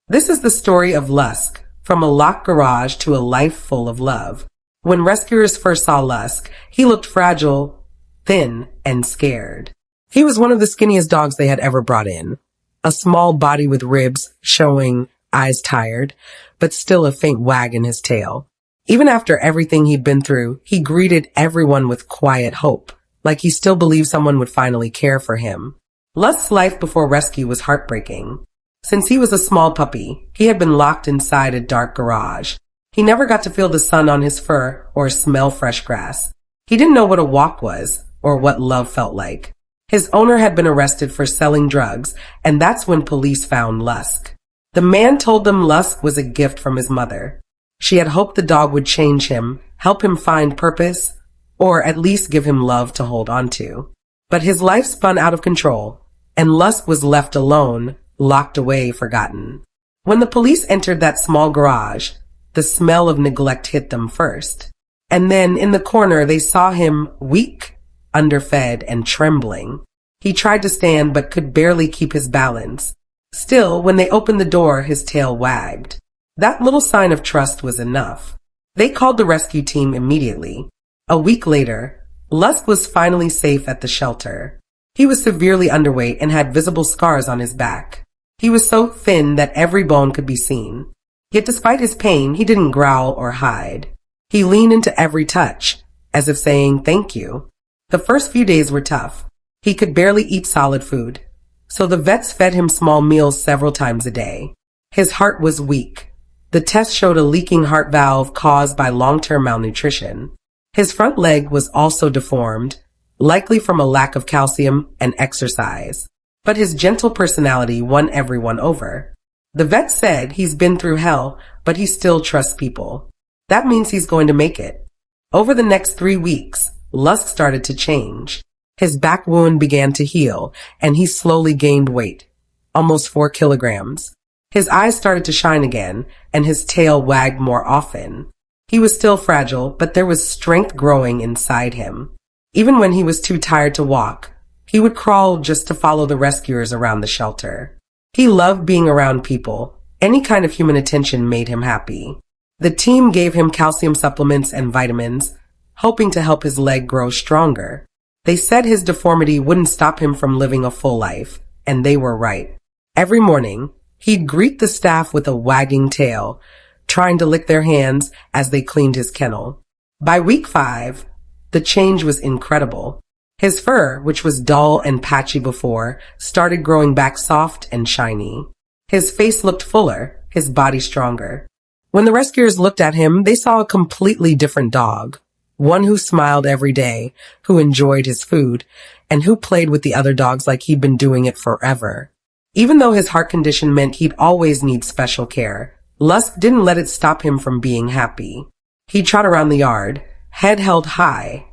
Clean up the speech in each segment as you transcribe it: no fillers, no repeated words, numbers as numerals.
This is the story of Lusk, from a locked garage to a life full of love. When rescuers first saw Lusk, he looked fragile, thin, and scared. He was one of the skinniest dogs they had ever brought in. A small body with ribs showing, eyes tired, but still a faint wag in his tail. Even after everything he'd been through, he greeted everyone with quiet hope, like he still believed someone would finally care for him. Lusk's life before rescue was heartbreaking. Since he was a small puppy, he had been locked inside a dark garage. He never got to feel the sun on his fur or smell fresh grass. He didn't know what a walk was or what love felt like. His owner had been arrested for selling drugs, and that's when police found Lusk. The man told them Lusk was a gift from his mother. She had hoped the dog would change him, help him find purpose, or at least give him love to hold on to. But his life spun out of control, and Lusk was left alone, locked away, forgotten. When the police entered that small garage, the smell of neglect hit them first. And then in the corner, they saw him weak, underfed, and trembling. He tried to stand but could barely keep his balance. Still, when they opened the door, his tail wagged. That little sign of trust was enough. They called the rescue team immediately. A week later, Lusk was finally safe at the shelter. He was severely underweight and had visible scars on his back. He was so thin that every bone could be seen. Yet despite his pain, he didn't growl or hide. He leaned into every touch, as if saying thank you. The first few days were tough. He could barely eat solid food, so the vets fed him small meals several times a day. His heart was weak. The test showed a leaking heart valve caused by long-term malnutrition. His front leg was also deformed, likely from a lack of calcium and exercise. But his gentle personality won everyone over. The vet said he's been through hell, but he still trusts people. That means he's going to make it. Over the next 3 weeks, Lusk started to change. His back wound began to heal, and he slowly gained weight, almost 4 kilograms. His eyes started to shine again, and his tail wagged more often. He was still fragile, but there was strength growing inside him. Even when he was too tired to walk, he would crawl just to follow the rescuers around the shelter. He loved being around people. Any kind of human attention made him happy. The team gave him calcium supplements and vitamins, hoping to help his leg grow stronger. They said his deformity wouldn't stop him from living a full life, and they were right. Every morning, he'd greet the staff with a wagging tail, trying to lick their hands as they cleaned his kennel. By week 5, the change was incredible. His fur, which was dull and patchy before, started growing back soft and shiny. His face looked fuller, his body stronger. When the rescuers looked at him, they saw a completely different dog. One who smiled every day, who enjoyed his food, and who played with the other dogs like he'd been doing it forever. Even though his heart condition meant he'd always need special care, Lusk didn't let it stop him from being happy. He'd trot around the yard, head held high,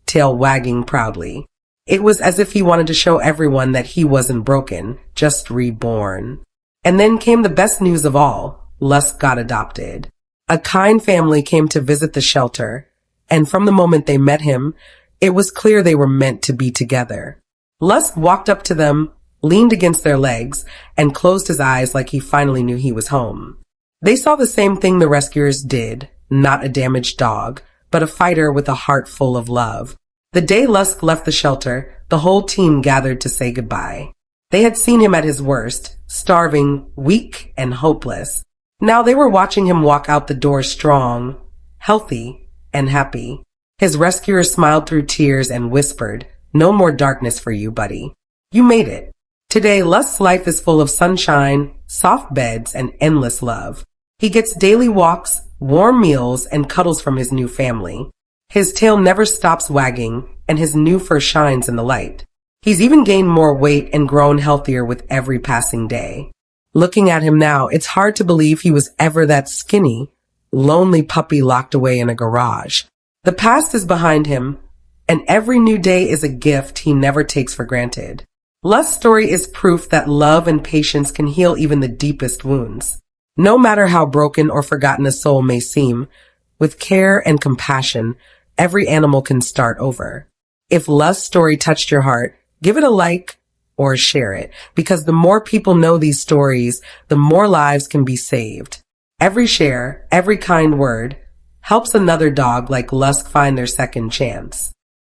tail wagging proudly. It was as if he wanted to show everyone that he wasn't broken, just reborn. And then came the best news of all. Lusk got adopted. A kind family came to visit the shelter, and from the moment they met him, it was clear they were meant to be together. Lusk walked up to them, leaned against their legs, and closed his eyes like he finally knew he was home. They saw the same thing the rescuers did, not a damaged dog, but a fighter with a heart full of love. The day Lusk left the shelter, the whole team gathered to say goodbye. They had seen him at his worst, starving, weak, and hopeless. Now they were watching him walk out the door strong, healthy, and happy. His rescuer smiled through tears and whispered, "No more darkness for you, buddy. You made it." Today, Lusk's life is full of sunshine, soft beds, and endless love. He gets daily walks, warm meals, and cuddles from his new family. His tail never stops wagging, and his new fur shines in the light. He's even gained more weight and grown healthier with every passing day. Looking at him now, it's hard to believe he was ever that skinny, lonely puppy locked away in a garage. The past is behind him, and every new day is a gift he never takes for granted. Lusk's story is proof that love and patience can heal even the deepest wounds. No matter how broken or forgotten a soul may seem, with care and compassion, every animal can start over. If Lusk's story touched your heart, give it a like, or share it, because the more people know these stories, the more lives can be saved. Every share, every kind word helps another dog like Lusk find their second chance.